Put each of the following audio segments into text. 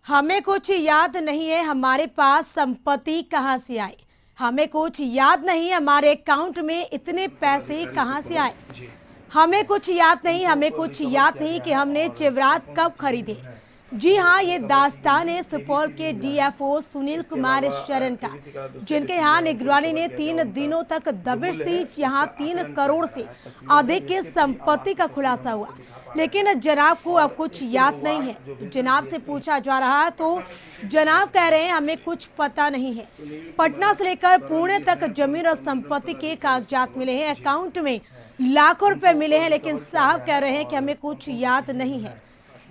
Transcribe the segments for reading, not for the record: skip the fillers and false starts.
हमें कुछ याद नहीं है हमारे पास संपत्ति कहां से आई। हमें कुछ याद नहीं हमारे अकाउंट में इतने पैसे कहां से आए। हमें कुछ याद नहीं कि हमने जेवरात कब खरीदे। जी हाँ, ये दास्तान है सुपौल के डीएफओ सुनील कुमार शरण का, जिनके यहाँ निगरानी ने 3 दिनों तक दबिश दी। यहाँ 3 करोड़ से अधिक की संपत्ति का खुलासा हुआ, लेकिन जनाब को अब कुछ याद नहीं है। जनाब से पूछा जा रहा तो जनाब कह रहे हैं हमें कुछ पता नहीं है। पटना से लेकर पुणे तक जमीन और संपत्ति के कागजात मिले हैं, अकाउंट में लाखों रुपए मिले हैं, लेकिन साहब कह रहे हैं कि हमें कुछ याद नहीं है।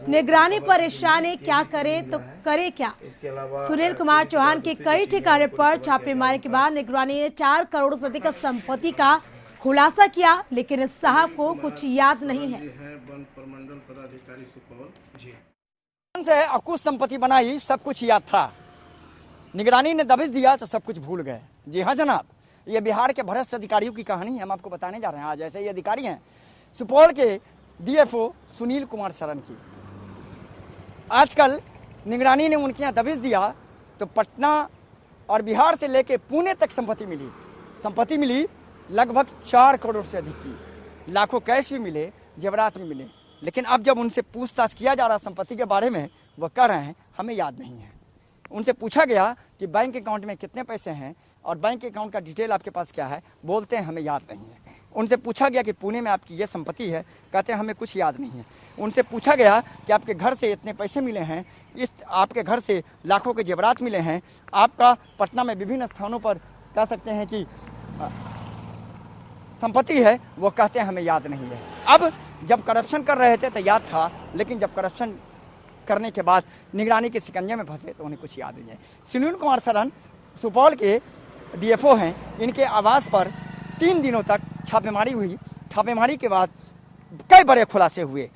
निगरानी परेशान है, क्या करे तो करे क्या। सुनील कुमार चौहान के कई ठिकाने पर छापेमारी के बाद निगरानी ने 4 करोड़ से अधिक संपत्ति का खुलासा किया, लेकिन साहब को कुछ याद नहीं है। से कुछ संपत्ति बनाई, सब कुछ याद था। निगरानी ने दबिश दिया तो सब कुछ भूल गए। जी हाँ जनाब, ये बिहार के भ्रष्ट अधिकारियों की कहानी हम आपको बताने जा रहे हैं। आज ऐसे ये अधिकारी हैं सुपौल के डीएफओ सुनील कुमार शरण की। आजकल निगरानी ने उनके यहाँ दबिश दिया तो पटना और बिहार से लेके पुणे तक संपत्ति मिली लगभग 4 करोड़ से अधिक की। लाखों कैश भी मिले, जेवरात भी मिले, लेकिन अब जब उनसे पूछताछ किया जा रहा संपत्ति के बारे में, वो कह रहे हैं हमें याद नहीं है। उनसे पूछा गया कि बैंक अकाउंट में कितने पैसे हैं और बैंक अकाउंट का डिटेल आपके पास क्या है, बोलते हैं हमें याद नहीं है। उनसे पूछा गया कि पुणे में आपकी ये संपत्ति है, कहते हैं हमें कुछ याद नहीं है। उनसे पूछा गया कि आपके घर से इतने पैसे मिले हैं, आपके घर से लाखों के जेवरात मिले हैं, आपका पटना में विभिन्न स्थानों पर कह सकते हैं कि संपत्ति है, वो कहते हैं हमें याद नहीं है। अब जब करप्शन कर रहे थे तो याद था, लेकिन जब करप्शन करने के बाद निगरानी के शिकंजे में फंसे तो उन्हें कुछ याद नहीं है। सुनील कुमार शरण सुपौल के डीएफओ हैं। इनके आवास पर 3 दिनों तक छापेमारी हुई। छापेमारी के बाद कई बड़े खुलासे हुए,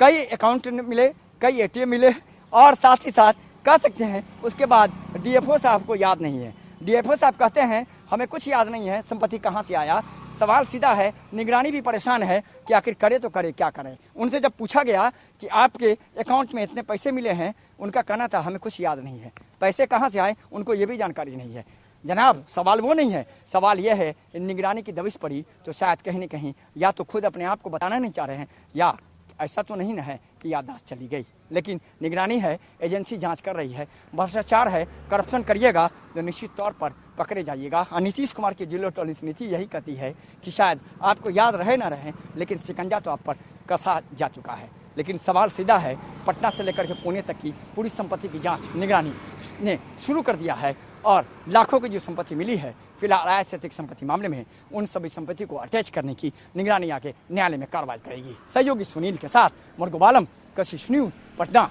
कई अकाउंट मिले, कई एटीएम मिले, और साथ ही साथ कह सकते हैं उसके बाद डीएफओ साहब को याद नहीं है। डीएफओ साहब कहते हैं हमें कुछ याद नहीं है, संपत्ति कहाँ से आया। सवाल सीधा है, निगरानी भी परेशान है कि आखिर करे तो करे क्या करें। उनसे जब पूछा गया कि आपके अकाउंट में इतने पैसे मिले हैं, उनका कहना था हमें कुछ याद नहीं है। पैसे कहाँ से आए उनको ये भी जानकारी नहीं है। जनाब, सवाल वो नहीं है, सवाल यह है निगरानी की दबिश पड़ी तो शायद कहीं न कहीं या तो खुद अपने आप को बताना नहीं चाह रहे हैं, या ऐसा तो नहीं न है कि याददाश्त चली गई। लेकिन निगरानी है, एजेंसी जांच कर रही है। भ्रष्टाचार है, करप्शन करिएगा तो निश्चित तौर पर पकड़े जाइएगा। और नीतीश कुमार की जीरो टॉलरेंस नीति यही कहती है कि शायद आपको याद रहे ना रहे, लेकिन शिकंजा तो आप पर कसा जा चुका है। लेकिन सवाल सीधा है, पटना से लेकर के पुणे तक की पूरी संपत्ति की जांच निगरानी ने शुरू कर दिया है, और लाखों की जो संपत्ति मिली है फिलहाल आय से अधिक संपत्ति मामले में उन सभी संपत्ति को अटैच करने की निगरानी आके न्यायालय में कार्रवाई करेगी। सहयोगी सुनील के साथ मुर्गो बालम, कशिश न्यूज, पटना।